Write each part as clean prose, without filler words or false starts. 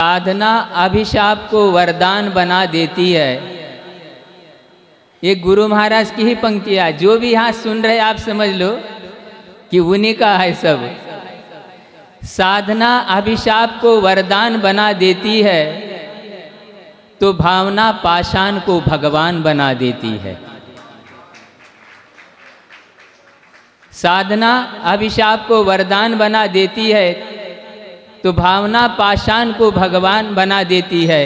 साधना अभिशाप को वरदान बना देती है। ये गुरु महाराज की ही पंक्तियाँ, जो भी यहाँ सुन रहे आप समझ लो कि उन्हीं का है सब। साधना अभिशाप को वरदान बना देती है, तो भावना पाषाण को भगवान बना देती है। साधना अभिशाप को वरदान बना देती है, तो भावना पाषाण को भगवान बना देती है।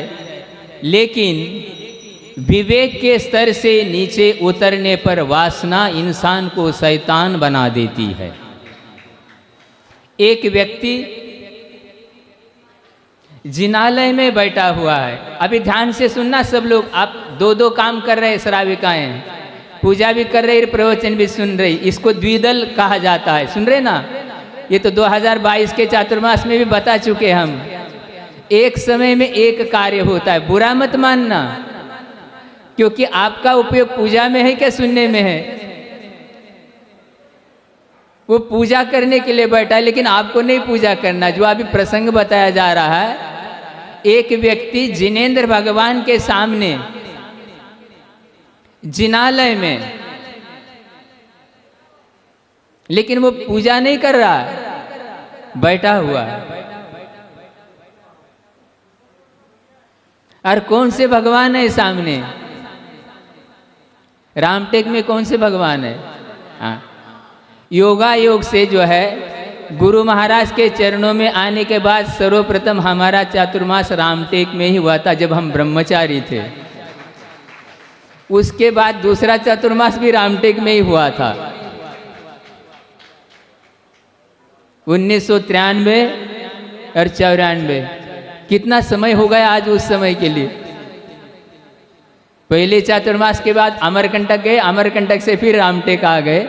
लेकिन विवेक के स्तर से नीचे उतरने पर वासना इंसान को शैतान बना देती है। एक व्यक्ति जिनालय में बैठा हुआ है। अभी ध्यान से सुनना सब लोग, आप दो काम कर रहे श्राविकाएं, पूजा भी कर रहे, प्रवचन भी सुन रही। इसको द्विदल कहा जाता है, सुन रहे ना। ये तो 2022 के चातुर्मास में भी बता चुके हम। एक समय में एक कार्य होता है, बुरा मत मानना, क्योंकि आपका उपयोग पूजा में है क्या सुनने में है। वो पूजा करने के लिए बैठा है, लेकिन आपको नहीं पूजा करना। जो अभी प्रसंग बताया जा रहा है, एक व्यक्ति जिनेंद्र भगवान के सामने जिनालय में, लेकिन वो पूजा नहीं कर रहा है, बैठा हुआ है। और कौन से भगवान है सामने? रामटेक में कौन से भगवान है? हाँ, योगा योग से जो है गुरु महाराज के चरणों में आने के बाद सर्वप्रथम हमारा चातुर्मास रामटेक में ही हुआ था, जब हम ब्रह्मचारी थे। उसके बाद दूसरा चातुर्मास भी रामटेक में ही हुआ था, 1993 और 94। कितना समय हो गया आज उस समय के लिए। पहले चातुर्मास के बाद अमरकंटक गए, अमरकंटक से फिर रामटेक आ गए।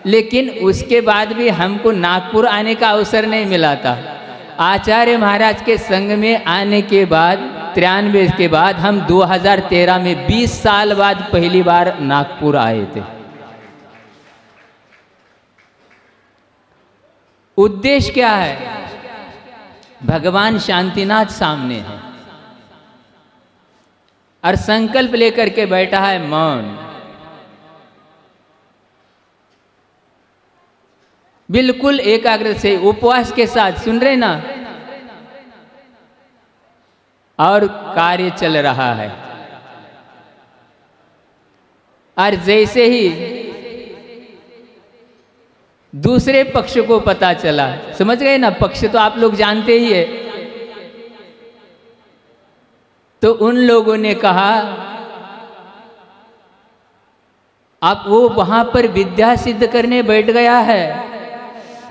लेकिन उसके बाद भी हमको नागपुर आने का अवसर नहीं मिला था। आचार्य महाराज के संग में आने के बाद 93 के बाद हम 2013 में 20 साल बाद पहली बार नागपुर आए थे। उद्देश्य क्या है? भगवान शांतिनाथ सामने है और संकल्प लेकर के बैठा है मौन। बिल्कुल एकाग्र से उपवास के साथ सुन रहे ना, और कार्य चल रहा है। और जैसे ही दूसरे पक्ष को पता चला, समझ गए ना, पक्ष तो आप लोग जानते ही है, तो उन लोगों ने कहा आप वो वहां पर विद्या सिद्ध करने बैठ गया है,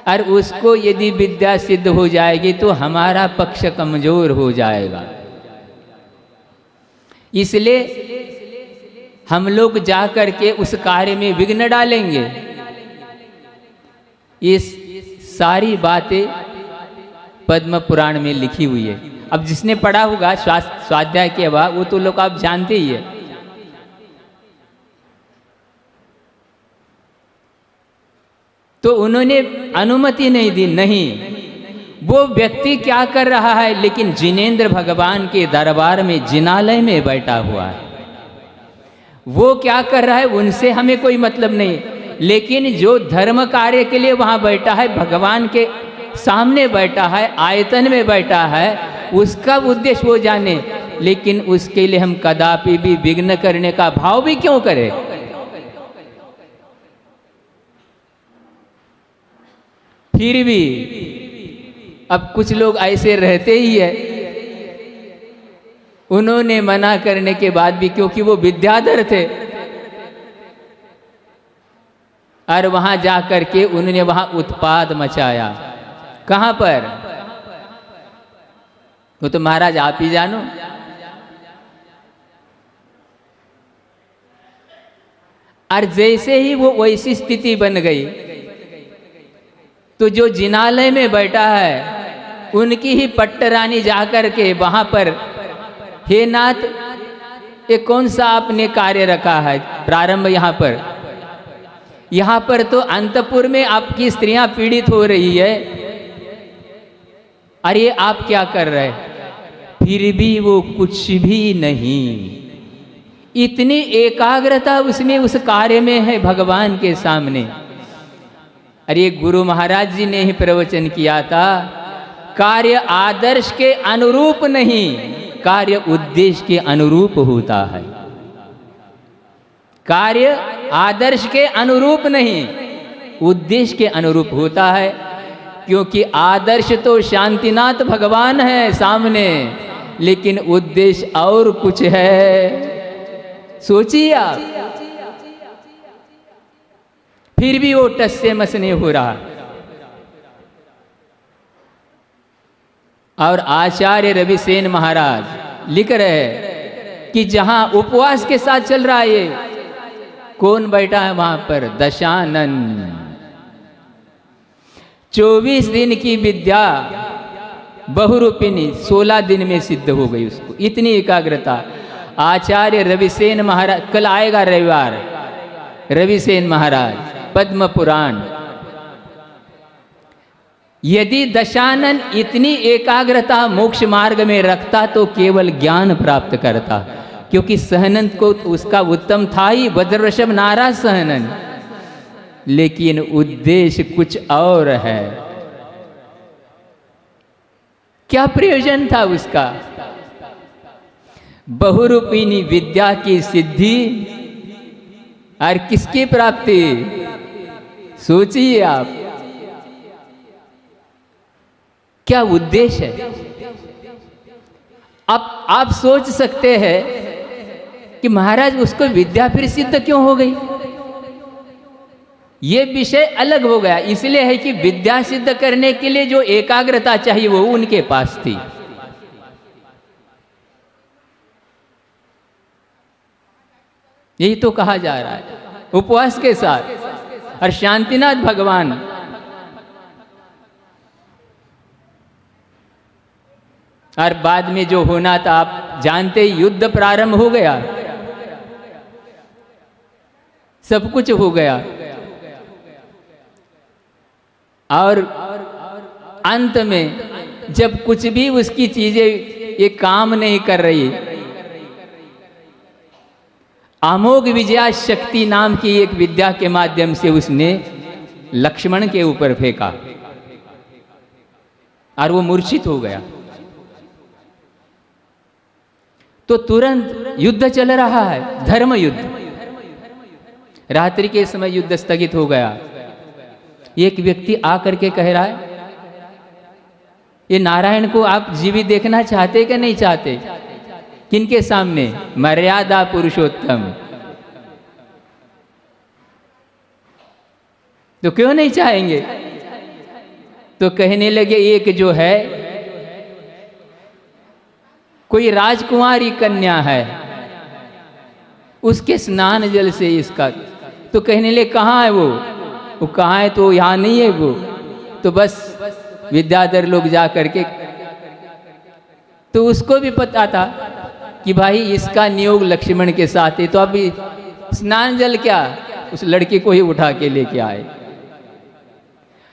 और उसको यदि विद्या सिद्ध हो जाएगी तो हमारा पक्ष कमजोर हो जाएगा। इसलिए हम लोग जा करके उस कार्य में विघ्न डालेंगे। ये सारी बातें पद्म पुराण में लिखी हुई है। अब जिसने पढ़ा होगा स्वाध्याय के बाद, वो तो लोग आप जानते ही है। तो उन्होंने अनुमति नहीं दी। नहीं, वो व्यक्ति क्या कर रहा है, लेकिन जिनेंद्र भगवान के दरबार में जिनालय में बैठा हुआ है। वो क्या कर रहा है उनसे हमें कोई मतलब नहीं, लेकिन जो धर्म कार्य के लिए वहां बैठा है, भगवान के सामने बैठा है, आयतन में बैठा है, उसका उद्देश्य वो जाने। लेकिन उसके लिए हम कदापि भी विघ्न करने का भाव भी क्यों करें? फिर भी अब कुछ लोग ऐसे रहते ही है। उन्होंने मना करने के बाद भी, क्योंकि वो विद्याधर थे, और वहां जाकर के उन्होंने वहां उत्पाद मचाया। कहां पर? वो तो महाराज आप ही जानो। और जैसे ही वो वैसी स्थिति बन गई, तो जो जिनालय में बैठा है उनकी ही पट्टरानी जाकर के वहां पर, हे नाथ, ये कौन सा आपने कार्य रखा है? प्रारंभ यहाँ पर तो अंतपुर में आपकी स्त्रियां पीड़ित हो रही है, अरे आप क्या कर रहे? फिर भी वो कुछ भी नहीं। इतनी एकाग्रता उसमें उस कार्य में है भगवान के सामने। अरे गुरु महाराज जी ने ही प्रवचन किया था, कार्य आदर्श के अनुरूप नहीं, कार्य उद्देश्य के अनुरूप होता है। कार्य आदर्श के अनुरूप नहीं, उद्देश्य के अनुरूप होता है। क्योंकि आदर्श तो शांतिनाथ भगवान है सामने, लेकिन उद्देश्य और कुछ है। सोचिए आप, फिर भी वो टस से मस नहीं हो रहा। और आचार्य रविसेन महाराज लिख रहे हैं कि जहां उपवास के साथ चल रहा है ये, कौन बैठा है वहां पर? दशानन। 24 दिन की विद्या बहुरूपिणी 16 दिन में सिद्ध हो गई उसको, इतनी एकाग्रता। आचार्य रविसेन महाराज, कल आएगा रविवार, रविसेन महाराज पद्म पुराण। यदि दशानन इतनी एकाग्रता मोक्ष मार्ग में रखता तो केवल ज्ञान प्राप्त करता, क्योंकि सहनन को उसका उत्तम था ही, वज्रवृषभ नाराज सहनन, लेकिन उद्देश्य कुछ और है। क्या प्रयोजन था उसका? बहुरूपिणी विद्या की सिद्धि और किसकी प्राप्ति? सोचिए आप, क्या उद्देश्य है? अब आप सोच सकते हैं कि महाराज उसको विद्या फिर सिद्ध क्यों हो गई? ये विषय अलग हो गया। इसलिए है कि विद्या सिद्ध करने के लिए जो एकाग्रता चाहिए वो उनके पास थी। यही तो कहा जा रहा है, उपवास के साथ। और शांतिनाथ भगवान और बाद में जो होना था आप जानते ही, युद्ध प्रारंभ हो गया, सब कुछ हो गया। और अंत में जब कुछ भी उसकी चीजें ये काम नहीं कर रही, अमोघ विजया शक्ति नाम की एक विद्या के माध्यम से उसने लक्ष्मण के ऊपर फेंका और वो मूर्छित हो गया। तो तुरंत युद्ध चल रहा है, धर्म युद्ध। रात्रि के समय युद्ध स्थगित हो गया। एक व्यक्ति आकर के कह रहा है, ये नारायण को आप जीवित देखना चाहते कि नहीं चाहते? किनके सामने? मर्यादा पुरुषोत्तम। तो क्यों नहीं चाहेंगे? तो कहने लगे, एक जो है कोई राजकुमारी कन्या है, उसके स्नान जल से इसका। तो कहने लगे कहाँ है वो कहाँ है? तो यहाँ नहीं है वो। तो बस विद्याधर लोग जा करके, तो उसको भी पता था कि भाई इसका नियोग लक्ष्मण के साथ है, तो अभी स्नान जल क्या, उस लड़की को ही उठा के लेके आए।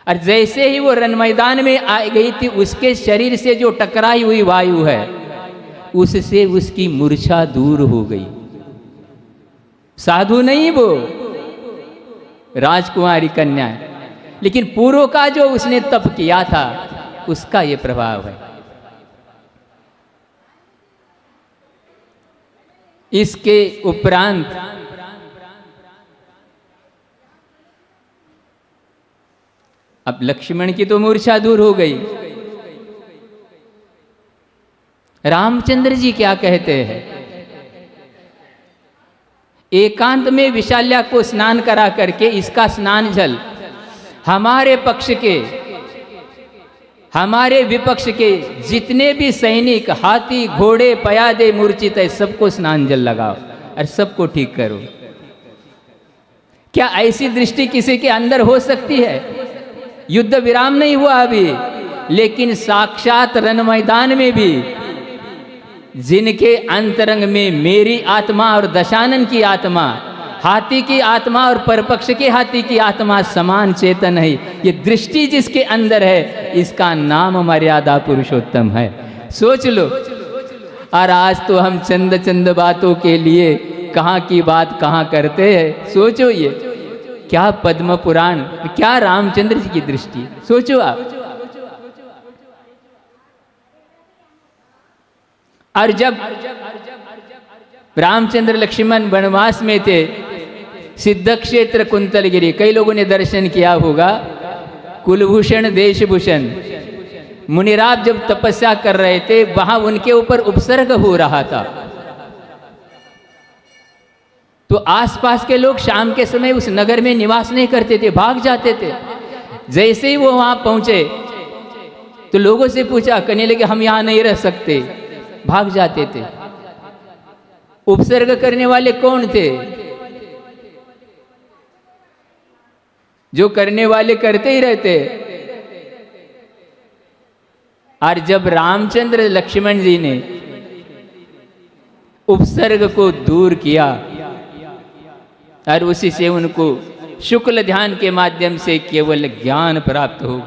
और जैसे ही वो रण मैदान में आ गई थी, उसके शरीर से जो टकराई हुई वायु है, उससे उसकी मूर्छा दूर हो गई। साधु नहीं वो, राजकुमारी कन्या है, लेकिन पूर्व का जो उसने तप किया था उसका ये प्रभाव है। इसके उपरांत अब लक्ष्मण की तो मूर्छा दूर हो गई। रामचंद्र जी क्या कहते हैं? एकांत में विशाल्या को स्नान करा करके इसका स्नान जल हमारे पक्ष के, हमारे विपक्ष के जितने भी सैनिक, हाथी घोड़े पयादे मूर्छित है, सबको स्नान जल लगाओ और सबको ठीक करो। क्या ऐसी दृष्टि किसी के अंदर हो सकती है? युद्ध विराम नहीं हुआ अभी, लेकिन साक्षात रण मैदान में भी जिनके अंतरंग में मेरी आत्मा और दशानन की आत्मा, हाथी की आत्मा और परपक्ष के हाथी की आत्मा समान चेतन है, ये दृष्टि जिसके अंदर है, इसका नाम मर्यादा पुरुषोत्तम है। सोच लो, और आज तो हम चंद चंद बातों के लिए कहाँ की बात कहाँ करते हैं। सोचो ये क्या पद्म पुराण, क्या रामचंद्र जी की दृष्टि, सोचो आप। और जब रामचंद्र लक्ष्मण वनवास में थे, सिद्ध क्षेत्र कुंतलगिरी, कई लोगों ने दर्शन किया होगा, कुलभूषण देशभूषण मुनिराज जब तपस्या कर रहे थे, वहां उनके ऊपर उपसर्ग हो रहा था। तो आसपास के लोग शाम के समय उस नगर में निवास नहीं करते थे, भाग जाते थे। जैसे ही वो वहां पहुंचे तो लोगों से पूछा, कहने लगे हम यहां नहीं रह सकते, भाग जाते थे। उपसर्ग करने वाले कौन थे? जो करने वाले करते ही रहते। और जब रामचंद्र लक्ष्मण जी ने उपसर्ग को दूर किया और उसी से उनको शुक्ल ध्यान के माध्यम से केवल ज्ञान प्राप्त हो,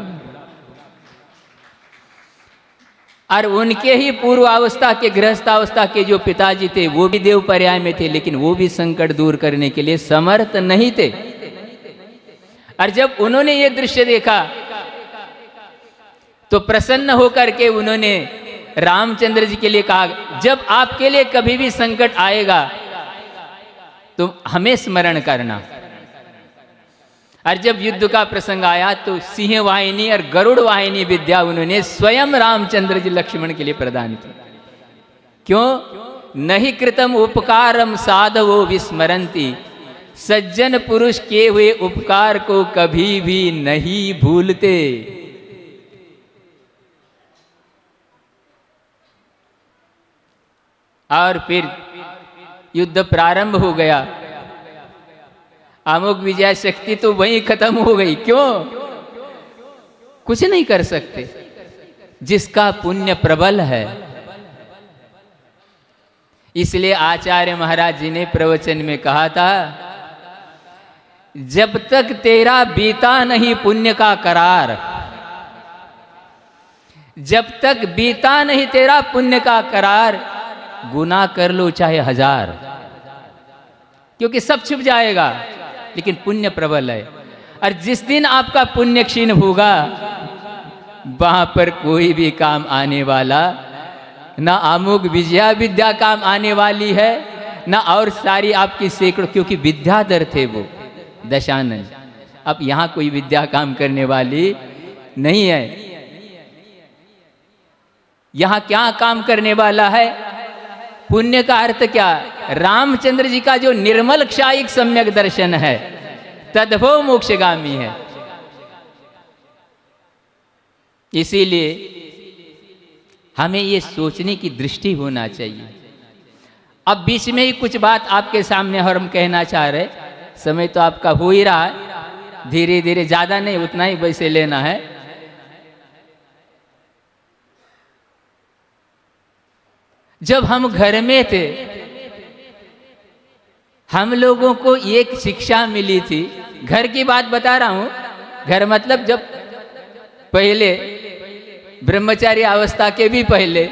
और उनके ही पूर्वावस्था के गृहस्थावस्था के जो पिताजी थे वो भी देव पर्याय में थे, लेकिन वो भी संकट दूर करने के लिए समर्थ नहीं थे। और जब उन्होंने ये दृश्य देखा तो प्रसन्न होकर के उन्होंने रामचंद्र जी के लिए कहा, जब आपके लिए कभी भी संकट आएगा तो हमें स्मरण करना। और जब युद्ध का प्रसंग आया तो सिंह वाहिनी और गरुड़ वाहिनी विद्या उन्होंने स्वयं रामचंद्र जी लक्ष्मण के लिए प्रदान की। क्यों? नहीं कृतम उपकारम साधवो विस्मरंती, सज्जन पुरुष किए हुए उपकार को कभी भी नहीं भूलते। और फिर युद्ध प्रारंभ हो गया। अमोघ विजय शक्ति तो वहीं खत्म हो गई। क्यों? कुछ नहीं कर सकते, जिसका पुण्य प्रबल है। इसलिए आचार्य महाराज जी ने प्रवचन में कहा था, जब तक तेरा बीता नहीं पुण्य का करार, जब तक बीता नहीं तेरा पुण्य का करार, गुनाह कर लो चाहे 1000, क्योंकि सब छुप जाएगा, लेकिन पुण्य प्रबल है। और जिस दिन आपका पुण्य क्षीण होगा, वहां पर कोई भी काम आने वाला ना, अमोघ विजया विद्या काम आने वाली है ना, और सारी आपकी सैकड़ों, क्योंकि विद्याधर थे वो दशानन। अब यहां कोई विद्या काम करने वाली नहीं है। यहां क्या काम करने वाला है? पुण्य का अर्थ क्या? रामचंद्र जी का जो निर्मल क्षायिक सम्यक दर्शन है, तद्भव मोक्षगामी है। इसीलिए हमें ये सोचने की दृष्टि होना चाहिए। अब बीच में ही कुछ बात आपके सामने हम कहना चाह रहे, समय तो आपका हो ही रहा है, धीरे धीरे, ज्यादा नहीं, उतना ही वैसे लेना है। जब हम घर में थे, हम लोगों को एक शिक्षा मिली थी। घर की बात बता रहा हूं। घर मतलब जब पहले ब्रह्मचारी अवस्था के भी पहले,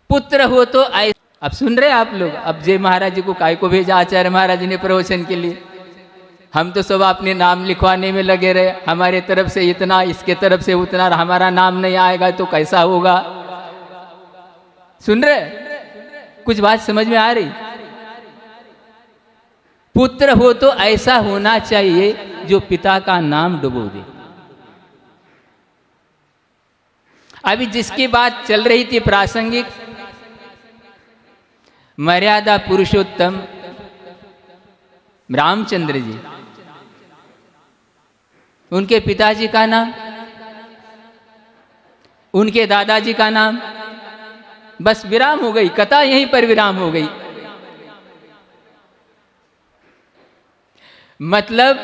पुत्र हो तो ऐसे। अब सुन रहे आप लोग? अब जय महाराज जी को काय को भेजा आचार्य महाराज जी ने प्रवचन के लिए? हम तो सब अपने नाम लिखवाने में लगे रहे, हमारे तरफ से इतना, इसके तरफ से उतना, हमारा नाम नहीं आएगा तो कैसा होगा? सुन रहे? कुछ बात समझ में आ रही? पुत्र हो तो ऐसा होना चाहिए जो पिता का नाम डुबो दे। अभी जिसकी बात चल रही थी प्रासंगिक, मर्यादा पुरुषोत्तम रामचंद्र जी, उनके पिताजी का नाम, उनके दादाजी का नाम, बस विराम हो गई, कथा यहीं पर विराम हो गई। मतलब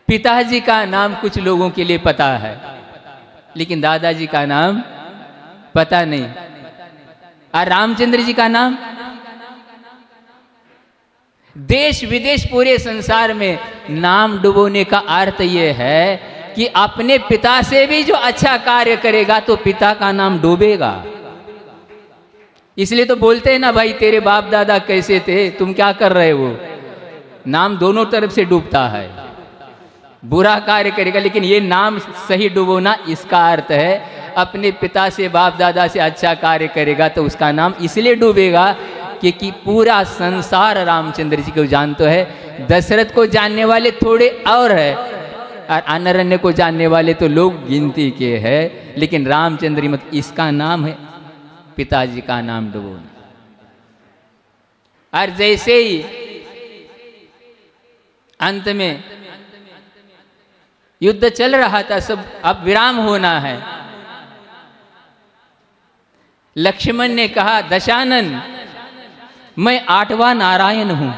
पिताजी का नाम कुछ लोगों के लिए पता है, लेकिन दादाजी का नाम पता नहीं। और रामचंद्र जी का नाम देश विदेश पूरे संसार में नाम डुबोने का अर्थ यह है कि अपने पिता से भी जो अच्छा कार्य करेगा तो पिता का नाम डूबेगा। इसलिए तो बोलते हैं ना भाई, तेरे बाप दादा कैसे थे, तुम क्या कर रहे हो। नाम दोनों तरफ से डूबता है। बुरा कार्य करेगा लेकिन ये नाम सही डूबोना, इसका अर्थ है अपने पिता से बाप दादा से अच्छा कार्य करेगा तो उसका नाम इसलिए डूबेगा कि पूरा संसार रामचंद्र जी को जानते है। दशरथ को जानने वाले थोड़े और है, और अनरण्य को जानने वाले तो लोग गिनती के है, लेकिन रामचंद्र मत इसका नाम है पिताजी का नाम डुबोना। और जैसे ही अंत में युद्ध चल रहा था, सब अब विराम होना है, लक्ष्मण ने कहा दशानन मैं 8वां नारायण हूं,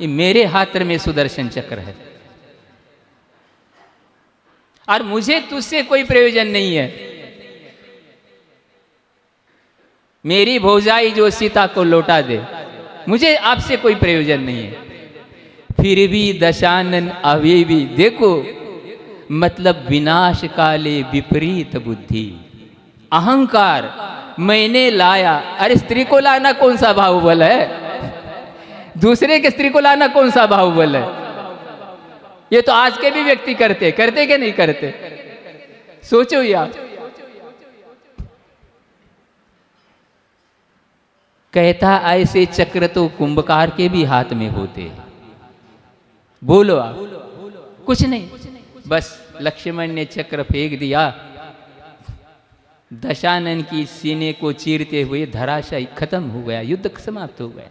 ये मेरे हाथ में सुदर्शन चक्र है और मुझे तुझसे कोई प्रयोजन नहीं है। मेरी भौजाई जो सीता को लौटा दे, मुझे आपसे कोई प्रयोजन नहीं है। फिर भी दशानन अभी भी देखो, मतलब विनाश काले विपरीत बुद्धि, अहंकार मैंने लाया। अरे स्त्री को लाना कौन सा बाहुबल है, दूसरे के स्त्री को लाना कौन सा बाहुबल है। ये तो आज के भी व्यक्ति करते कि नहीं करते, सोचो यार। कहता ऐसे चक्र तो कुंभकार के भी हाथ में होते। बोलो आप, कुछ नहीं, बस लक्ष्मण ने चक्र फेंक दिया, दशानन की सीने को चीरते हुए धराशायी खत्म हो गया, युद्ध समाप्त हो गया।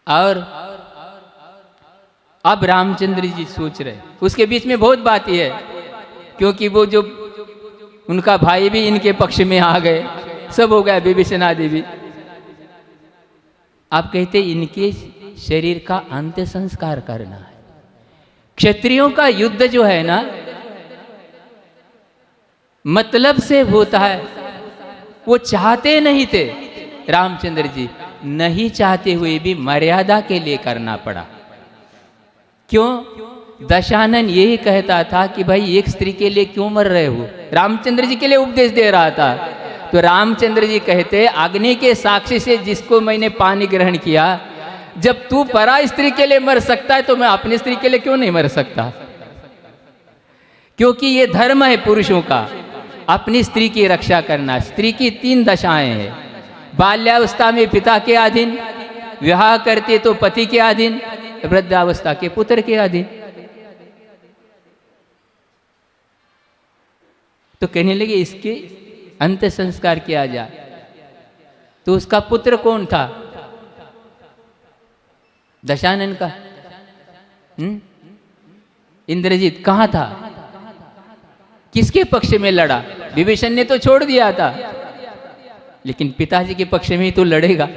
और अब रामचंद्र जी सोच रहे, उसके बीच में बहुत बात है, क्योंकि वो जो उनका भाई भी इनके पक्ष में आ गए, सब हो गया, विभीषण देवी। आप कहते इनके शरीर का अंत्य संस्कार करना है। क्षत्रियों का युद्ध जो है ना, मतलब से होता है, वो चाहते नहीं थे। रामचंद्र जी नहीं चाहते हुए भी मर्यादा के लिए करना पड़ा। क्यों? दशानन यही कहता था कि भाई एक स्त्री के लिए क्यों मर रहे हो, रामचंद्र जी के लिए उपदेश दे रहा था। तो रामचंद्र जी कहते अग्नि के साक्षी से जिसको मैंने पानी ग्रहण किया, जब तू परा स्त्री के लिए मर सकता है तो मैं अपनी स्त्री के लिए क्यों नहीं मर सकता। क्योंकि ये धर्म है पुरुषों का, अपनी स्त्री की रक्षा करना। स्त्री की 3 दशाएं हैं, बाल्यावस्था में पिता के अधीन, विवाह करते तो पति के अधीन, वृद्धावस्था के पुत्र के अधीन। तो कहने लगे इसके अंत संस्कार किया जाए। तो उसका पुत्र कौन था? दशानन का। इंद्रजीत कहाँ था? किसके पक्ष में लड़ा? विभीषण ने तो छोड़ दिया था, लेकिन पिताजी के पक्ष में ही तो लड़ेगा।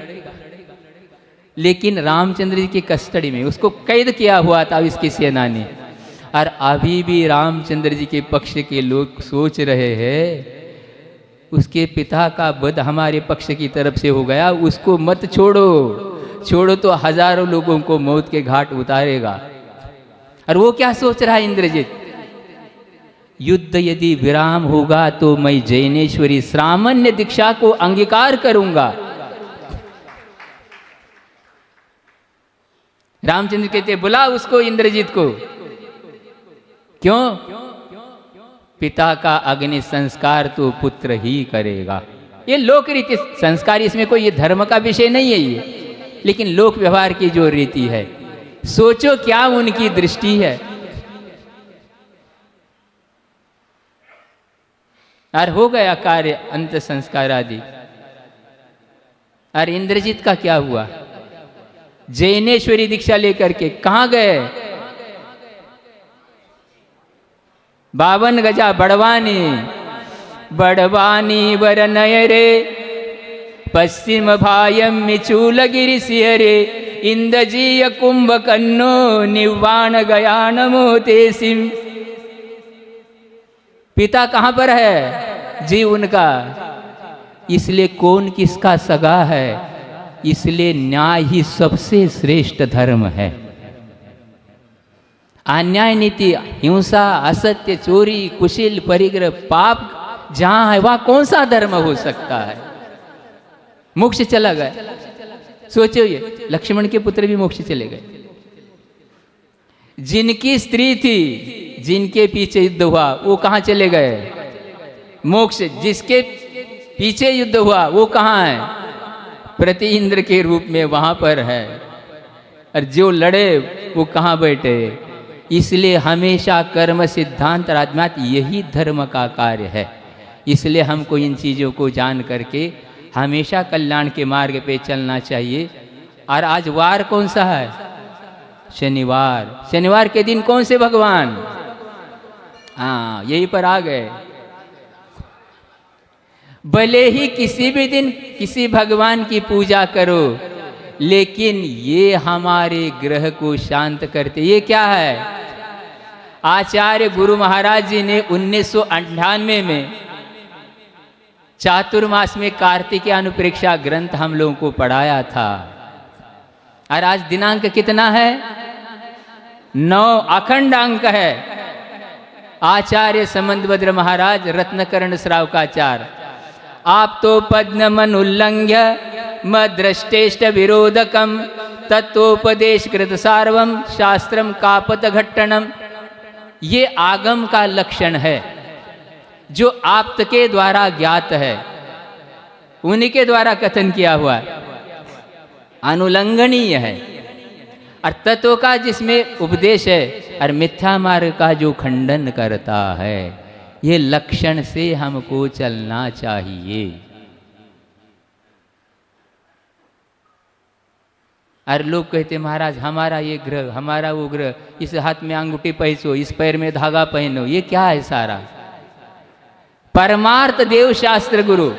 लेकिन रामचंद्र जी की कस्टडी में उसको कैद किया हुआ था इसकी सेना ने, और अभी भी रामचंद्र जी के पक्ष के लोग सोच रहे हैं उसके पिता का वध हमारे पक्ष की तरफ से हो गया, उसको मत छोड़ो, छोड़ो तो हजारों लोगों को मौत के घाट उतारेगा। और वो क्या सोच रहा है इंद्रजीत? युद्ध यदि विराम होगा तो मैं जैनेश्वरी श्रामण्य दीक्षा को अंगीकार करूंगा। रामचंद्र कहते बुला उसको, इंद्रजीत को। क्यों? पिता का अग्नि संस्कार तो पुत्र ही करेगा। ये लोक रीति संस्कार, इसमें कोई ये धर्म का विषय नहीं है ये, लेकिन लोक व्यवहार की जो रीति है, सोचो क्या उनकी दृष्टि है। और हो गया कार्य, अंत संस्कार आदि। और इंद्रजीत का क्या हुआ? जैनेश्वरी दीक्षा लेकर के कहाँ गए? 52 गजा बड़वानी, बड़वानी वरनय रे, पश्चिम भायम मिचूलगिरि सिहरे, इंद्रजीय कुंभकन्नो निवाण गया नमो तेसिम। पिता कहाँ पर है? जी उनका। इसलिए कौन किसका सगा है, इसलिए न्याय ही सबसे श्रेष्ठ धर्म है। अन्याय नीति, हिंसा, असत्य, चोरी, कुशील, परिग्रह, पाप जहां है वहां कौन सा धर्म हो सकता है? मोक्ष चला गया। सोचो, ये लक्ष्मण के पुत्र भी मोक्ष चले गए। जिनकी स्त्री थी, जिनके पीछे युद्ध हुआ, वो कहां चले गए? मोक्ष। जिसके पीछे युद्ध हुआ वो कहां है? प्रति इंद्र के रूप में वहां पर है। और जो लड़े वो कहां बैठे? इसलिए हमेशा कर्म सिद्धांत राजमात यही धर्म का कार्य है। इसलिए हमको इन चीज़ों को जान करके हमेशा कल्याण के मार्ग पे चलना चाहिए। और आज वार कौन सा है? शनिवार। शनिवार के दिन कौन से भगवान? हाँ, यही पर आ गए। भले ही किसी भी दिन किसी भगवान की पूजा करो, लेकिन ये हमारे ग्रह को शांत करते। ये क्या है? आचार्य गुरु महाराज जी ने 1998 में चातुर्मास में कार्तिक अनुप्रेक्षा ग्रंथ हम लोगों को पढ़ाया था। और आज दिनांक कितना है? 9 अखंड अंक है। आचार्य संबंधभद्र महाराज रत्नकर्ण श्रावकाचार्य, आप तो पद्मन उल्लंघ्य मद्रष्टेष्ट विरोधकम तत्वोपदेश कृत सार्वम शास्त्रम कापत घट्टनम। ये आगम का लक्षण है जो आप्त के द्वारा ज्ञात है, उन्हीं के द्वारा कथन किया हुआ है, अनुलंघनीय है। और तत्व का जिसमें उपदेश है और मिथ्या मार्ग का जो खंडन करता है, ये लक्षण से हमको चलना चाहिए। और लोग कहते महाराज हमारा ये ग्रह, हमारा वो ग्रह, इस हाथ में अंगूठी पहनो, इस पैर में धागा पहनो, ये क्या है सारा? परमार्थ देव शास्त्र गुरु।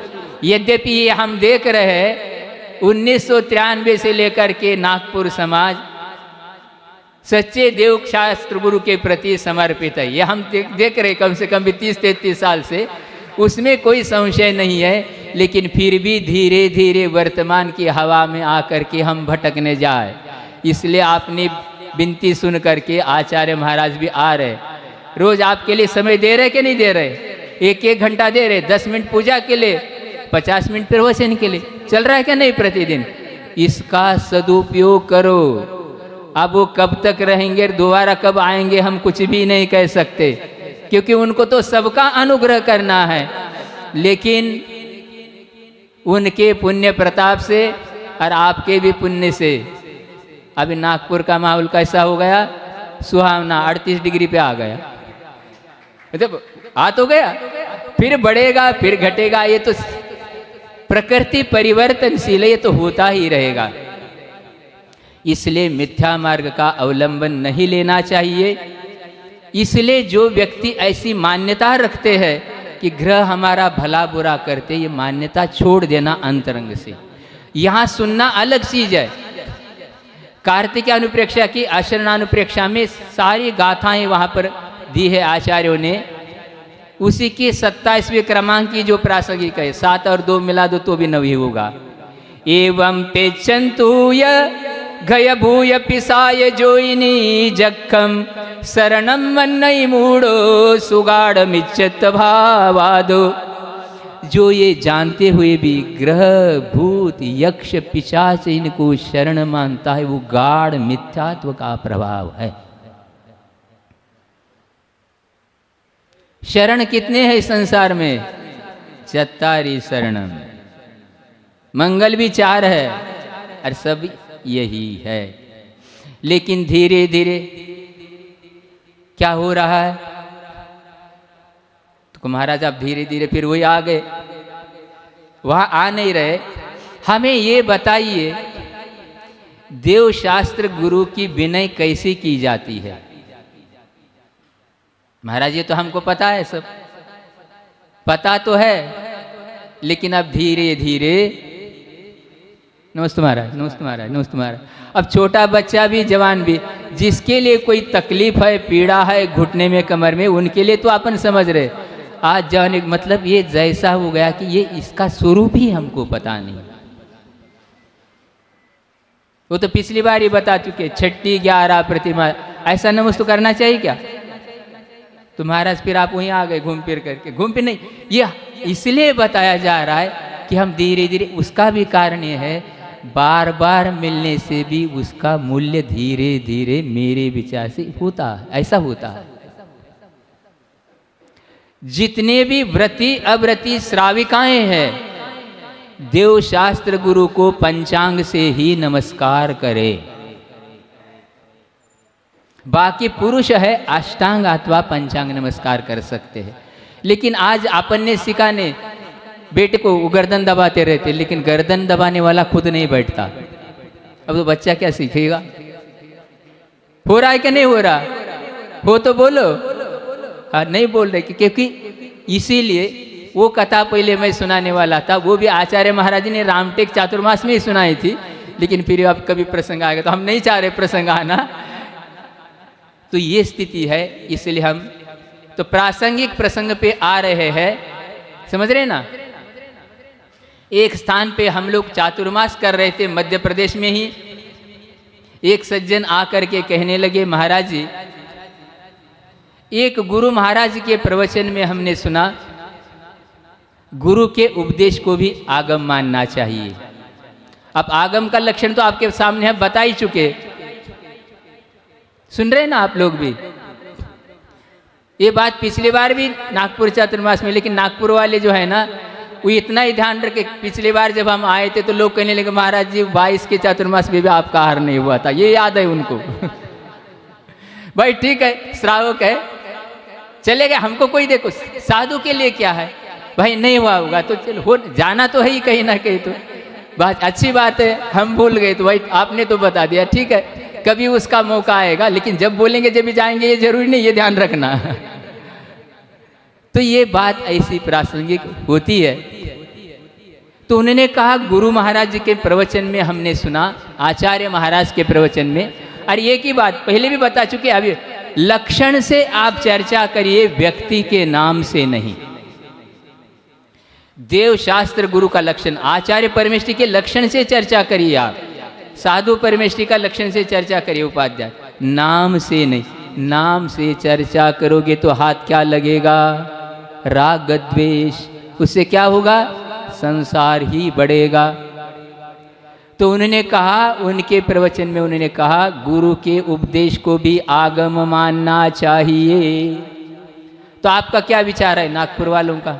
यद्यपि ये हम देख रहे हैं 1993 से लेकर के नागपुर समाज सच्चे देव शास्त्र गुरु के प्रति समर्पित है। ये हम देख रहे कम से कम भी 30-33 साल से, उसमें कोई संशय नहीं है। लेकिन फिर भी धीरे धीरे वर्तमान की हवा में आकर के हम भटकने जाए, इसलिए आपने विनती सुन करके आचार्य महाराज भी आ रहे। रोज आपके लिए समय दे रहे कि नहीं दे रहे? 1-1 घंटा दे रहे, 10 मिनट पूजा के लिए, 50 मिनट प्रवचन के लिए। चल रहा है क्या नहीं प्रतिदिन? इसका सदुपयोग करो। अब वो कब तक रहेंगे, दोबारा कब आएंगे, हम कुछ भी नहीं कह सकते, क्योंकि उनको तो सबका अनुग्रह करना है। लेकिन उनके पुण्य प्रताप से और आपके भी पुण्य से अभी नागपुर का माहौल कैसा हो गया? सुहावना, 38 डिग्री पे आ गया। मतलब आ तो गया, फिर बढ़ेगा, फिर घटेगा। ये तो प्रकृति परिवर्तनशील है, ये तो होता ही रहेगा। इसलिए मिथ्या मार्ग का अवलंबन नहीं लेना चाहिए। इसलिए जो व्यक्ति ऐसी मान्यता रखते हैं कि ग्रह हमारा भला बुरा करते, ये मान्यता छोड़ देना अंतरंग से। यहाँ सुनना अलग चीज है। कार्तिक अनुप्रेक्षा की आचरणानुप्रेक्षा में सारी गाथाएं वहाँ पर दी है आचार्यों ने। उसी की 27वें क्रमांक की जो प्रासंगिक है, 7 और 2 मिला दो तो भी 9 ही होगा। एवं पेचंतूय गय भूय पिसाय जोइनी जखम शरणम मन्नई मूढ़ो सुगाढ़ मिच्चत भावादो। जो ये जानते हुए भी ग्रह भूत यक्ष पिशाच इनको शरण मानता है, वो गाढ़ मिथ्यात्व का प्रभाव है। शरण कितने हैं इस संसार में? 4 शरणम। मंगल भी 4 है और सब यही है। लेकिन धीरे धीरे क्या हो रहा है? तो महाराज आप धीरे धीरे फिर वही आ गए, वहां आ नहीं रहे। हमें ये बताइए, देव शास्त्र गुरु की विनय कैसे की जाती है? महाराज ये तो हमको पता है, सब पता तो है, लेकिन अब धीरे धीरे। नमस्ते महाराज, नमस्ते महाराज, नमस्ते महाराज। अब छोटा बच्चा भी, जवान भी, जिसके लिए कोई तकलीफ है, पीड़ा है घुटने में, कमर में, उनके लिए तो अपन समझ रहे। आज जाने मतलब ये जैसा हो गया कि ये इसका स्वरूप ही हमको पता नहीं। वो तो पिछली बार ही बता चुके, 6ठी 11 प्रतिमा ऐसा नमस्ते तो करना चाहिए क्या? तो महाराज फिर आप वहीं आ गए घूम फिर करके। घूम फिर नहीं, ये इसलिए बताया जा रहा है कि हम धीरे धीरे, उसका भी कारण ये है बार बार मिलने से भी उसका मूल्य धीरे धीरे मेरे विचार से होता है, ऐसा होता है। जितने भी व्रती अव्रती श्राविकाएं हैं, देव शास्त्र गुरु को पंचांग से ही नमस्कार करे। बाकी पुरुष है अष्टांग अथवा पंचांग नमस्कार कर सकते हैं। लेकिन आज अपन ने सिखाने बेटे को गर्दन दबाते रहते, लेकिन गर्दन दबाने वाला खुद नहीं बैठता। अब तो बच्चा क्या सीखेगा? हो रहा है कि नहीं हो रहा? हो तो बोलो। हाँ, नहीं बोल रहे क्योंकि इसीलिए वो कथा पहले मैं सुनाने वाला था, वो भी आचार्य महाराज जी ने रामटेक चातुर्मास में ही सुनाई थी, लेकिन फिर अब कभी प्रसंग आएगा तो हम नहीं चाह रहे प्रसंग आना। तो ये स्थिति है, इसलिए हम तो प्रासंगिक प्रसंग पे आ रहे हैं, समझ रहे ना। एक स्थान पे हम लोग चातुर्मास कर रहे थे मध्य प्रदेश में ही। एक सज्जन आकर के कहने लगे, महाराज जी, एक गुरु महाराज के प्रवचन में हमने सुना गुरु के उपदेश को भी आगम मानना चाहिए। अब आगम का लक्षण तो आपके सामने हम बता ही चुके, सुन रहे ना आप लोग भी। ये बात पिछली बार भी नागपुर चातुर्मास में, लेकिन नागपुर वाले जो है ना वो इतना ही ध्यान रखे। पिछली बार जब हम आए थे तो लोग कहने लगे महाराज जी 22 के चातुर्मास में भी आपका आहार नहीं हुआ था, ये याद है उनको। भाई ठीक है, श्रावक है, चलेगा, हमको कोई देखो साधु के लिए क्या है भाई, नहीं हुआ होगा तो चलो, हो जाना तो है ही कहीं ना कहीं। तो बात अच्छी बात है, हम भूल गए तो भाई आपने तो बता दिया, ठीक है, कभी उसका मौका आएगा, लेकिन जब बोलेंगे जब भी जाएंगे ये जरूरी नहीं, ये ध्यान रखना। तो ये बात ऐसी प्रासंगिक होती है। तो उन्होंने कहा गुरु महाराज जी के प्रवचन में हमने सुना, आचार्य महाराज के प्रवचन में, और ये की बात पहले भी बता चुके, अभी लक्षण से आप चर्चा करिए, व्यक्ति के नाम से नहीं। देव शास्त्र गुरु का लक्षण, आचार्य परमेष्ठी के लक्षण से चर्चा करिए आप, साधु परमेष्ठी का लक्षण से चर्चा करिए, उपाध्याय, नाम से नहीं। नाम से चर्चा करोगे तो हाथ क्या लगेगा? राग द्वेष, उससे क्या होगा? संसार ही बढ़ेगा। तो उन्होंने कहा, उनके प्रवचन में उन्होंने कहा गुरु के उपदेश को भी आगम मानना चाहिए। तो आपका क्या विचार है नागपुर वालों का?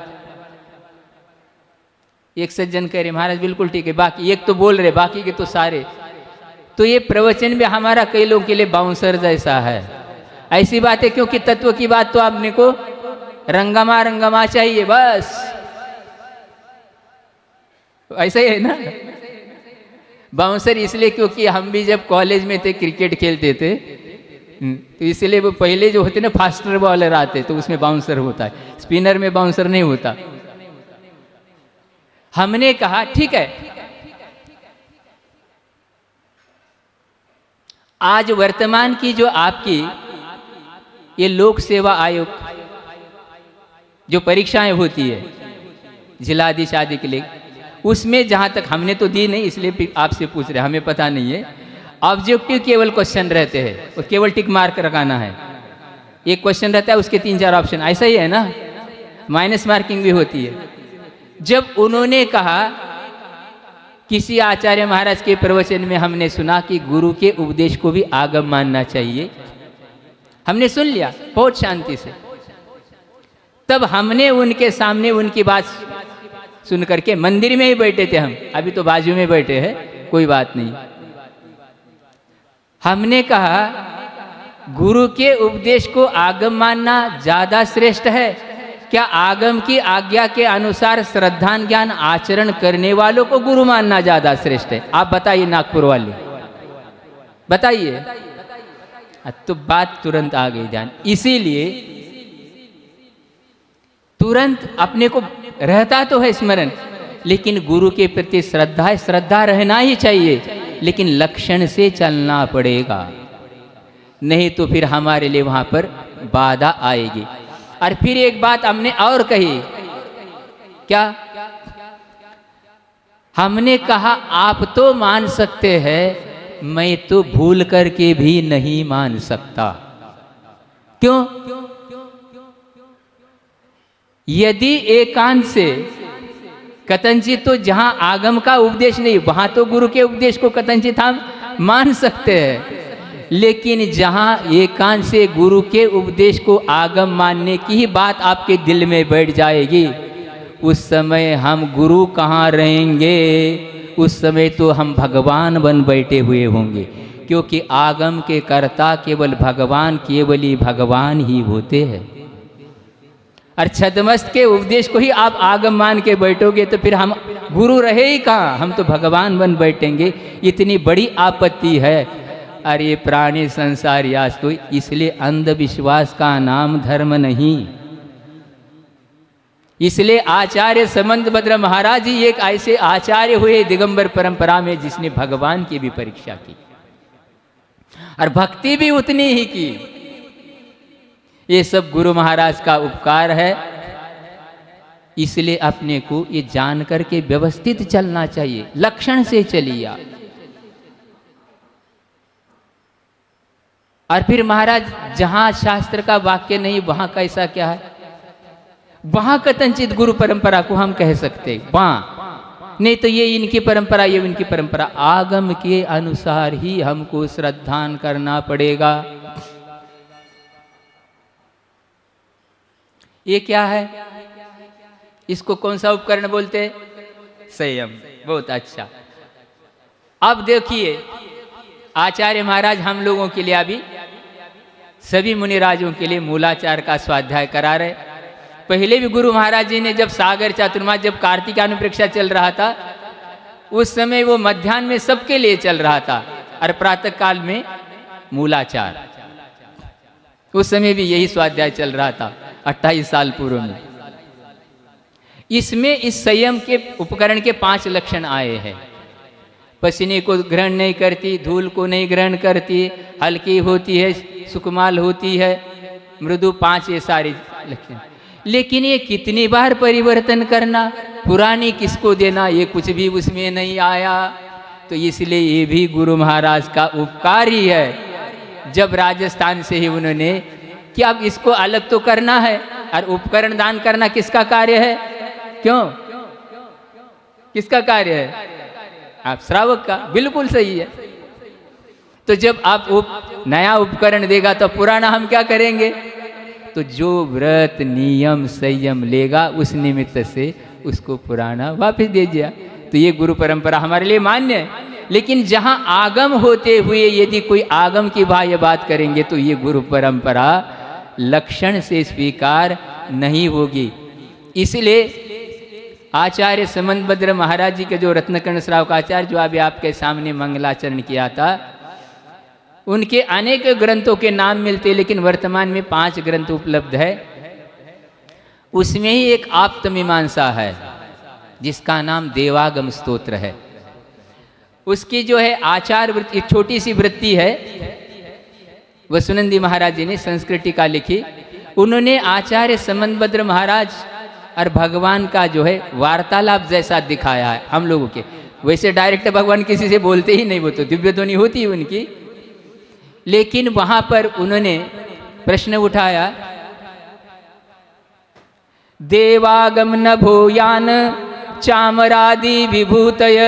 एक सज्जन कह रहे महाराज बिल्कुल ठीक है, बाकी एक तो बोल रहे, बाकी के तो सारे। तो ये प्रवचन भी हमारा कई लोगों के लिए बाउंसर जैसा है। ऐसी बात है, क्योंकि तत्व की बात तो आपने को रंगमा रंगमा चाहिए, बस ऐसा ही है ना। बाउंसर इसलिए क्योंकि हम भी जब कॉलेज में थे क्रिकेट खेलते थे, तो इसलिए वो पहले जो होते ना फास्टर बॉलर आते, तो उसमें बाउंसर होता है, स्पिनर में बाउंसर नहीं होता। हमने कहा ठीक है, आज वर्तमान की जो आपकी ये लोक सेवा आयोग जो परीक्षाएं होती है जिलाधीश आदि के लिए, उसमें जहाँ तक हमने तो दी नहीं, इसलिए आपसे पूछ रहे, हमें पता नहीं है। ऑब्जेक्टिव केवल क्वेश्चन रहते हैं, और केवल टिक मार्क लगाना है। एक क्वेश्चन रहता है, उसके 3-4 ऑप्शन, ऐसा ही है ना। माइनस मार्किंग भी होती है। जब उन्होंने कहा, किसी आचार्य महाराज के प्रवचन में हमने सुना कि गुरु के उपदेश को भी आगम मानना चाहिए, हमने सुन लिया बहुत शांति से। तब हमने उनके सामने उनकी बात सुन करके, मंदिर में ही बैठे थे हम, अभी तो बाजू में बैठे हैं, कोई बात नहीं, हमने कहा गुरु के उपदेश को आगम मानना ज्यादा श्रेष्ठ है, क्या आगम की आज्ञा के अनुसार श्रद्धा ज्ञान आचरण करने वालों को गुरु मानना ज्यादा श्रेष्ठ है? आप बताइए नागपुर वाले, बताइए। तो बात तुरंत आ गई ध्यान। इसीलिए तुरंत अपने को रहता तो है स्मरण, लेकिन गुरु के प्रति श्रद्धा है, श्रद्धा रहना ही चाहिए, लेकिन लक्षण से चलना पड़ेगा, नहीं तो फिर हमारे लिए वहां पर बाधा आएगी। और फिर एक बात हमने और कही, क्या? हमने कहा आप तो मान सकते हैं, मैं तो भूल करके भी नहीं मान सकता। क्यों? यदि एकांत से कथनचित तो जहां आगम का उपदेश नहीं, वहां तो गुरु के उपदेश को कथनचित हम मान सकते हैं, लेकिन जहां एकांत से गुरु के उपदेश को आगम मानने की ही बात आपके दिल में बैठ जाएगी, उस समय हम गुरु कहाँ रहेंगे? उस समय तो हम भगवान बन बैठे हुए होंगे, क्योंकि आगम के कर्ता केवल भगवान, केवल ही भगवान ही होते हैं। और छद्मस्त के उपदेश को ही आप आगम मान के बैठोगे तो फिर हम गुरु रहे ही कहाँ, हम तो भगवान बन बैठेंगे। इतनी बड़ी आपत्ति है। अरे प्राणी संसार यास, तो इसलिए अंधविश्वास का नाम धर्म नहीं। इसलिए आचार्य समंतभद्र महाराज जी एक ऐसे आचार्य हुए दिगंबर परंपरा में जिसने भगवान की भी परीक्षा की और भक्ति भी उतनी ही की। ये सब गुरु महाराज का उपकार है। इसलिए अपने को ये जान करके व्यवस्थित चलना चाहिए, लक्षण से चलिए। और फिर महाराज जहां शास्त्र का वाक्य नहीं वहां कैसा क्या है, वहां कथनचित गुरु परंपरा को हम कह सकते, वहां नहीं तो ये इनकी परंपरा, ये इनकी परंपरा। आगम के अनुसार ही हमको श्रद्धान करना पड़ेगा। ये क्या है? इसको कौन सा उपकरण बोलते हैं? संयम। बहुत अच्छा। अब देखिए आचार्य महाराज हम लोगों के लिए, अभी सभी मुनिराजों के लिए मूलाचार का स्वाध्याय करा रहे। पहले भी गुरु महाराज जी ने जब सागर चातुर्मास, जब कार्तिक अनुप्रेक्षा चल रहा था, उस समय वो मध्याह्न में सबके लिए चल रहा था और प्रातः काल में मूलाचार। उस समय भी यही स्वाध्याय चल रहा था 28 साल पूर्व में। इसमें इस संयम के उपकरण के 5 लक्षण आए हैं। पसीने को ग्रहण नहीं करती, धूल को नहीं ग्रहण करती, हल्की होती है, सुकुमाल होती है, मृदु, 5 ये सारे लक्षण। लेकिन ये कितनी बार परिवर्तन करना, पुरानी किसको देना, ये कुछ भी उसमें नहीं आया। तो इसलिए ये भी गुरु महाराज का उपकार ही है। जब राजस्थान से ही उन्होंने कि अब इसको अलग तो करना है, और उपकरण दान करना किसका कार्य है? क्यों? किसका कार्य है? आप श्रावक का। बिल्कुल सही है। तो जब आप नया उपकरण देगा तो पुराना हम क्या करेंगे? तो जो व्रत नियम संयम लेगा उस निमित्त से उसको पुराना वापस दे दिया। तो ये गुरु परंपरा हमारे लिए मान्य है। लेकिन जहां आगम होते हुए यदि कोई आगम की बाह्य बात करेंगे तो ये गुरु परंपरा लक्षण से स्वीकार नहीं होगी। इसलिए आचार्य समंतभद्र महाराज जी के जो रत्नकर्ण श्रावक आचार्य, जो अभी आपके सामने मंगलाचरण किया था, उनके अनेक ग्रंथों के नाम मिलते, लेकिन वर्तमान में 5 ग्रंथ उपलब्ध है। उसमें ही एक आप्तमीमांसा है जिसका नाम देवागम स्तोत्र है। उसकी जो है आचार वृत्ति, एक छोटी सी वृत्ति है, वसुनंदी महाराज जी ने संस्कृत टीका लिखी। उन्होंने आचार्य समंतभद्र महाराज और भगवान का जो है वार्तालाप जैसा दिखाया है हम लोगों के। वैसे डायरेक्ट भगवान किसी से बोलते ही नहीं, वो तो दिव्य ध्वनि होती है उनकी। लेकिन वहां पर उन्होंने प्रश्न उठाया, देवागम न भूयान चामरादि विभूतय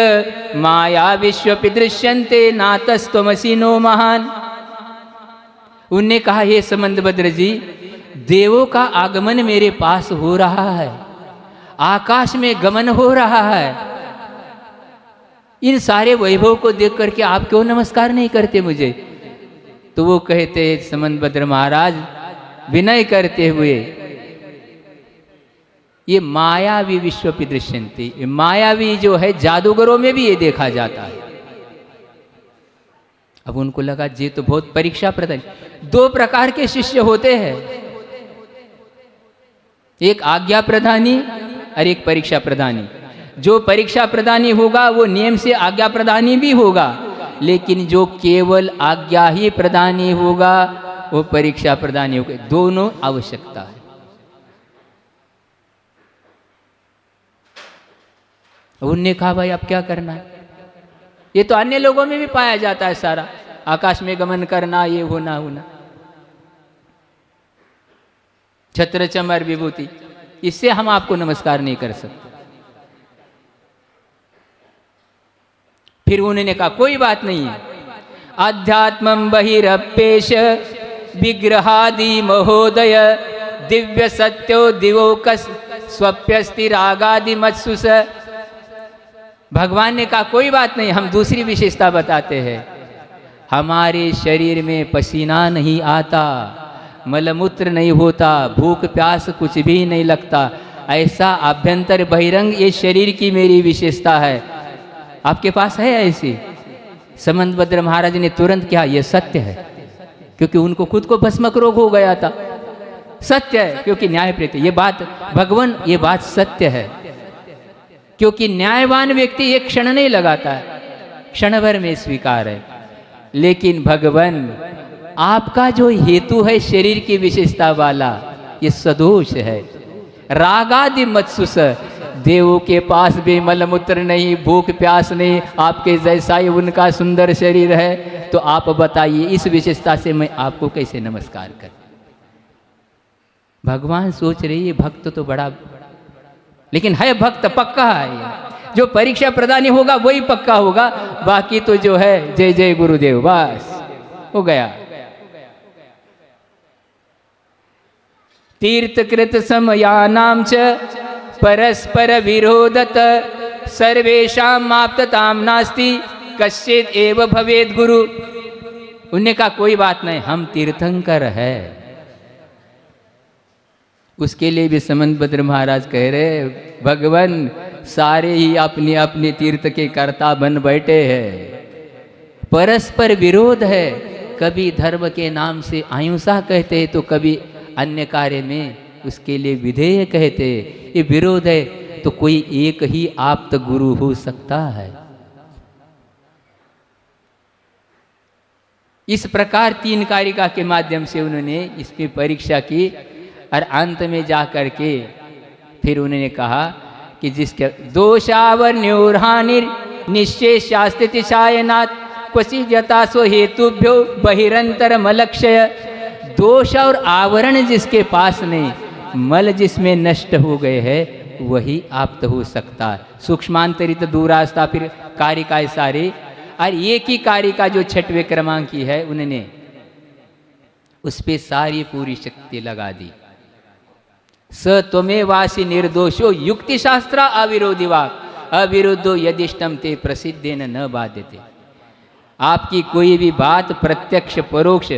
माया विश्वपि दृश्यन्ते नातस्त्वमसि नो महान। उनने कहा, हे समंतभद्र जी, देवों का आगमन मेरे पास हो रहा है, आकाश में गमन हो रहा है। इन सारे वैभव को देख करके आप क्यों नमस्कार नहीं करते मुझे? तो वो कहते समंतभद्र महाराज विनय करते हुए, ये मायावी विश्वपि दृश्यन्ते, मायावी जो है जादूगरों में भी ये देखा जाता है। अब उनको लगा ये तो बहुत परीक्षा प्रदान। 2 प्रकार के शिष्य होते हैं, एक आज्ञा प्रदानी और एक परीक्षा प्रदानी। जो परीक्षा प्रदानी होगा वो नियम से आज्ञा प्रदानी भी होगा, लेकिन जो केवल आज्ञा ही प्रदानी होगा वो परीक्षा प्रदानी होगा। दोनों आवश्यकता है। उनने कहा, भाई अब क्या करना है? ये तो अन्य लोगों में भी पाया जाता है सारा, आकाश में गमन करना, ये होना होना, छत्र चमर विभूति, इससे हम आपको नमस्कार नहीं कर सकते। फिर उन्होंने कहा कोई बात नहीं है, अध्यात्मं बहिरप्येष विग्रहादि महोदय दिव्य सत्यो दिवोकस स्वप्यस्ति रागादि मत्सुस। भगवान ने कहा कोई बात नहीं, हम दूसरी विशेषता बताते हैं, हमारे शरीर में पसीना नहीं आता, मलमूत्र नहीं होता, भूख प्यास कुछ भी नहीं लगता, ऐसा आभ्यंतर बहिरंग ये शरीर की मेरी विशेषता है। आपके पास है ऐसी? समंतभद्र महाराज ने तुरंत कहा यह सत्य है, क्योंकि उनको खुद को भस्मक रोग हो गया था। सत्य है, क्योंकि न्याय प्रीति, ये बात भगवान, ये बात सत्य है, क्योंकि न्यायवान व्यक्ति एक क्षण नहीं लगाता है, क्षण भर में स्वीकार है। लेकिन भगवान आपका जो हेतु है शरीर की विशेषता वाला, ये सदोष है। रागादि मत्सुस, देवों के पास भी मलमूत्र नहीं, भूख प्यास नहीं, आपके जैसा ही उनका सुंदर शरीर है, तो आप बताइए इस विशेषता से मैं आपको कैसे नमस्कार करूं? भगवान सोच रही है भक्त तो बड़ा, लेकिन है भक्त पक्का है, जो परीक्षा प्रदानी होगा वही पक्का होगा, बाकी तो जो है जय जय गुरुदेव, बस हो गया। तीर्थकृत समयानां च परस्पर विरोधत सर्वेषां आप्ततां नास्ति कश्चित् एव भवेत् गुरु। उन्होंने कहा कोई बात नहीं, हम तीर्थंकर है। उसके लिए भी समंतभद्र महाराज कह रहे भगवान सारे ही अपनी अपनी तीर्थ के कर्ता बन बैठे हैं, परस्पर विरोध है, कभी धर्म के नाम से अहिंसा कहते हैं तो कभी अन्य कार्य में उसके लिए विधेय कहते। ये विरोध है, तो कोई एक ही आप्त गुरु हो सकता है। इस प्रकार तीन कारिका के माध्यम से उन्होंने इसकी परीक्षा की, और अंत में जा कर के फिर उन्होंने कहा कि जिसके दोषावन्योर्हानिर निश्चय शास्त्रि शायनात् क्वचित् यथा स्व हेतुभ्यो बहिरंतर मलक्षय। दोष और आवरण जिसके पास नहीं, मल जिसमें नष्ट हो गए हैं, वही आप्त हो सकता है। सूक्ष्मांतरित दूरास्ता, फिर कारिकाएं सारी, और एक ही कारिका जो छठवें क्रमांक की है, उन्होंने उस पे सारी पूरी शक्ति लगा दी। स त्वमेवासि निर्दोषो युक्ति शास्त्र अविरोधी वाक् अविरुद्धो यदिष्टम ते प्रसिद्धेन न बाध्यते। आपकी कोई भी बात प्रत्यक्ष परोक्ष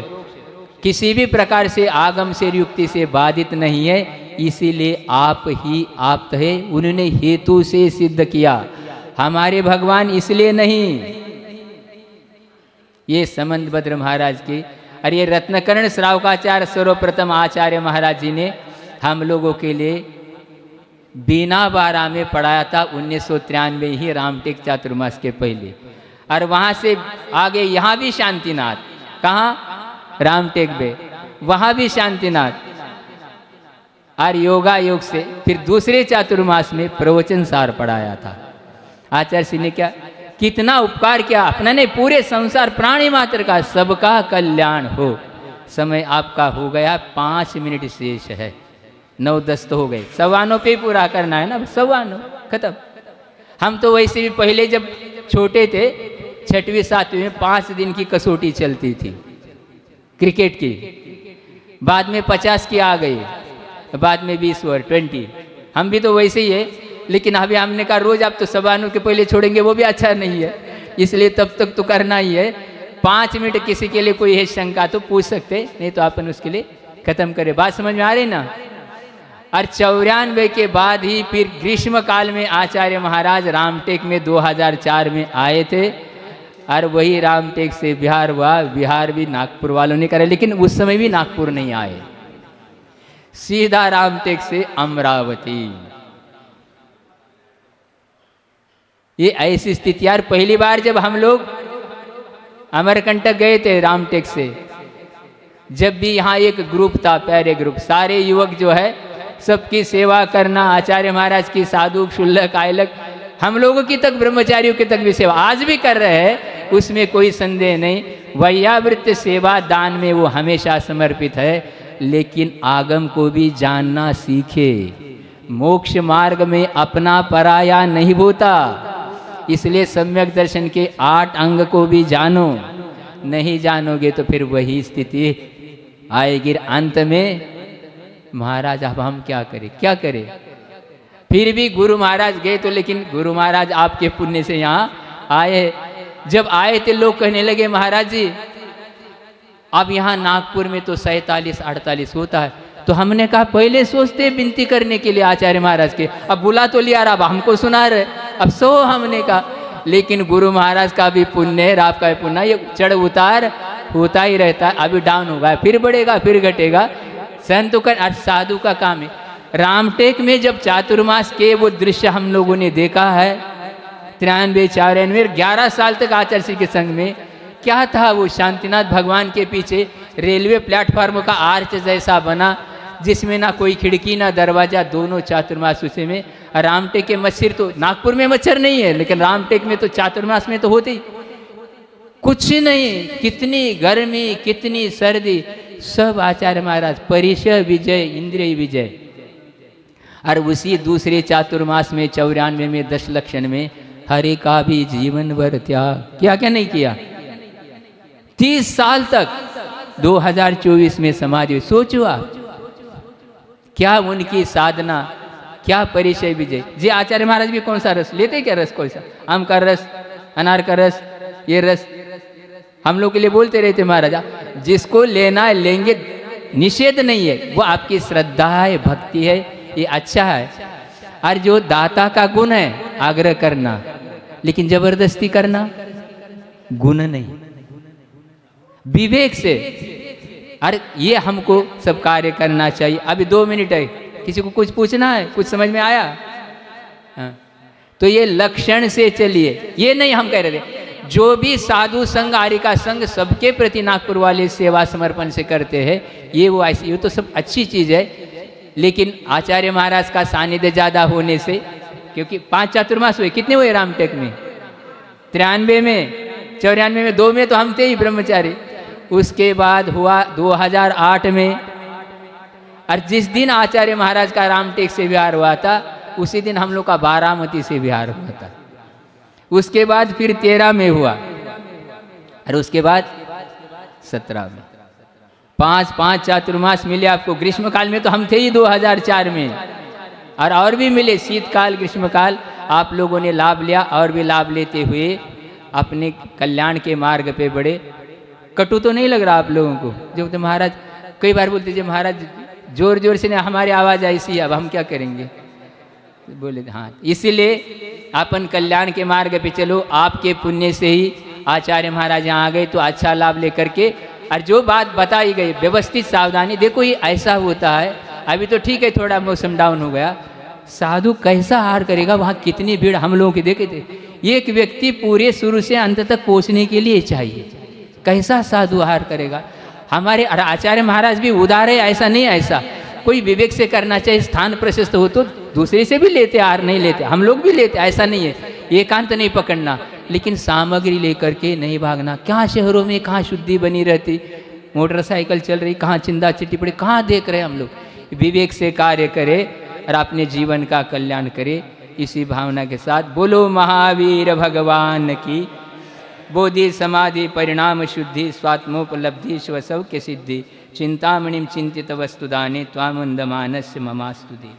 किसी भी प्रकार से आगम से युक्ति से बाधित नहीं है, इसीलिए आप ही आप्त है। उन्होंने हेतु से सिद्ध किया, हमारे भगवान इसलिए नहीं। ये समंतभद्र महाराज की, और ये रत्नकर्ण श्रावकाचार्य सर्वप्रथम आचार्य महाराज जी ने हम लोगों के लिए बीना बारा में पढ़ाया था 1993 ही, रामटेक चातुर्मास के पहले। और वहाँ से आगे यहाँ भी शांतिनाथ, कहाँ? रामटेक में, वहाँ भी शांतिनाथ। और योगा योग से फिर दूसरे चातुर्मास में प्रवचन सार पढ़ाया था। आचार्य श्री ने क्या कितना उपकार किया, अपना ने पूरे संसार प्राणी मात्र का सबका कल्याण हो। समय आपका हो गया, 5 मिनट शेष है, 9-10 तो हो गए, 9:15 पे पूरा करना है ना, 9:15 खत्म। हम तो वैसे भी पहले जब छोटे थे 6वीं 7वीं में 5 दिन की कसौटी चलती थी क्रिकेट की, बाद में 50 की आ गई, बाद में 20 ओवर 20। हम भी तो वैसे ही है, लेकिन अभी हमने कहा रोज आप तो 9:15 के पहले छोड़ेंगे वो भी अच्छा नहीं है, इसलिए तब तक तो करना ही है। 5 मिनट किसी के लिए कोई है शंका तो पूछ सकते, नहीं तो अपन उसके लिए खत्म करें। बात समझ में आ रही ना? और 94 के बाद ही फिर ग्रीष्म काल में आचार्य महाराज रामटेक में 2004 में आए थे, और वही रामटेक से बिहार हुआ। बिहार भी नागपुर वालों ने करे, लेकिन उस समय भी नागपुर नहीं आए, सीधा रामटेक से अमरावती। ये ऐसी स्थिति यार, पहली बार जब हम लोग अमरकंटक गए थे रामटेक से, जब भी यहाँ एक ग्रुप था, प्यारे ग्रुप, सारे युवक जो है सबकी सेवा करना, आचार्य महाराज की साधु क्षुल्लक आयलक हम लोगों की तक, ब्रह्मचारियों की तक भी सेवा आज भी कर रहे हैं, उसमें कोई संदेह नहीं। वैयावृत्त सेवा दान में वो हमेशा समर्पित है, लेकिन आगम को भी जानना सीखे। मोक्ष मार्ग में अपना पराया नहीं होता, इसलिए सम्यक दर्शन के 8 अंग को भी जानो। नहीं जानोगे तो फिर वही स्थिति आएगी अंत में। महाराज अब हम क्या करें, क्या करें? फिर भी गुरु महाराज गए तो, लेकिन गुरु महाराज आपके पुण्य से यहाँ आए। जब आए थे लोग कहने लगे महाराज जी अब यहाँ नागपुर में तो 47-48 होता है। तो हमने कहा पहले सोचते विनती करने के लिए आचार्य महाराज के, अब बुला तो लिया, अब हमको सुना रहे, अब सो हमने कहा। लेकिन गुरु महाराज का भी पुण्य है, आपका भी पुण्य, ये चढ़ उतार होता ही रहता है। अभी डाउन होगा, फिर बढ़ेगा, फिर घटेगा। संतों का, साधु का काम है। रामटेक में जब चातुर्मास के वो दृश्य हम लोगों ने देखा है, 93-94 11 साल तक आचार्य श्री के संग में, क्या था वो शांतिनाथ भगवान के पीछे रेलवे प्लेटफॉर्म का आर्च जैसा बना, जिसमें ना कोई खिड़की ना दरवाजा, दोनों चातुर्मास उसी में। रामटेक के मच्छर तो, नागपुर में मच्छर नहीं है, लेकिन रामटेक में तो चातुर्मास में तो होते ही कुछ नहीं। कितनी गर्मी, कितनी सर्दी, सब आचार्य महाराज परिचय विजय, इंद्रिय विजय। और उसी दूसरे चातुर्मास में 94 में 10 लक्षण में हरि का भी जीवन भर त्याग किया, क्या नहीं किया? 30 साल तक 2024 में समाधि। सोचो आप क्या उनकी साधना, क्या परिचय विजय। जी आचार्य महाराज भी कौन सा रस लेते, क्या रस, कौन सा? आम का रस, अनार का रस, ये रस हम लोग के लिए बोलते रहते महाराजा। जिसको लेना है लेंगे, निषेध नहीं है, वो आपकी श्रद्धा है, भक्ति है, ये अच्छा है। और जो दाता का गुण है आग्रह करना, लेकिन जबरदस्ती करना गुण नहीं, विवेक से। अरे ये हमको सब कार्य करना चाहिए। अभी 2 मिनट है, किसी को कुछ पूछना है, कुछ समझ में आया? हाँ। तो ये लक्षण से चलिए, ये नहीं हम कह रहे थे। जो भी साधु संघ, आर्यिका संघ सबके प्रति नागपुर वाले सेवा समर्पण से करते हैं, ये वो ऐसी, ये तो सब अच्छी चीज़ है। लेकिन आचार्य महाराज का सानिध्य ज़्यादा होने से, क्योंकि 5 चातुर्मास हुए, कितने हुए रामटेक में? 93 में, 94 में, 2 में तो हम थे ही ब्रह्मचारी। उसके बाद हुआ 2008 में। और जिस दिन आचार्य महाराज का रामटेक से विहार हुआ था, उसी दिन हम लोग का बारामती से विहार हुआ था। उसके बाद फिर 13 में हुआ, और उसके बाद 17 में। 5 चातुर्मास मिले आपको। ग्रीष्म काल में तो हम थे ही 2004 में, और भी मिले, शीतकाल, ग्रीष्मकाल आप लोगों ने लाभ लिया, और भी लाभ लेते हुए अपने कल्याण के मार्ग पे बढ़े। कटु तो नहीं लग रहा आप लोगों को? जो तो महाराज कई बार बोलते थे महाराज जोर जोर से ना हमारी आवाज़ ऐसी है, अब हम क्या करेंगे? बोले हाँ, इसीलिए अपन कल्याण के मार्ग पे चलो। आपके पुण्य से ही आचार्य महाराज यहाँ आ गए, तो अच्छा लाभ लेकर के। और जो बात बताई गई, व्यवस्थित सावधानी, देखो ये ऐसा होता है। अभी तो ठीक है, थोड़ा मौसम डाउन हो गया, साधु कैसा हार करेगा? वहाँ कितनी भीड़ हम लोगों की देखे थे। एक व्यक्ति पूरे शुरू से अंत तक पहुँचने के लिए चाहिए, कैसा साधु हार करेगा? हमारे आचार्य महाराज भी उदार है, ऐसा नहीं, ऐसा कोई विवेक से करना चाहिए। स्थान प्रशस्त हो तो दूसरे से भी लेते, हार नहीं लेते, हम लोग भी लेते, ऐसा नहीं है। एकांत नहीं पकड़ना, लेकिन सामग्री लेकर के नहीं भागना। क्या शहरों में कहाँ शुद्धि बनी रहती, मोटरसाइकिल चल रही, कहाँ चिंदा चिट्ठी पड़ी, कहाँ देख रहे हम लोग। विवेक से कार्य करे और अपने जीवन का कल्याण करे। इसी भावना के साथ बोलो महावीर भगवान की। बोधि समाधि परिणाम शुद्धि, स्वात्मोपलब्धि स्वसौ के सिद्धि। चिंतामणिम चिंतित वस्तुदाने त्वामुंद मानस्य ममास्तुति।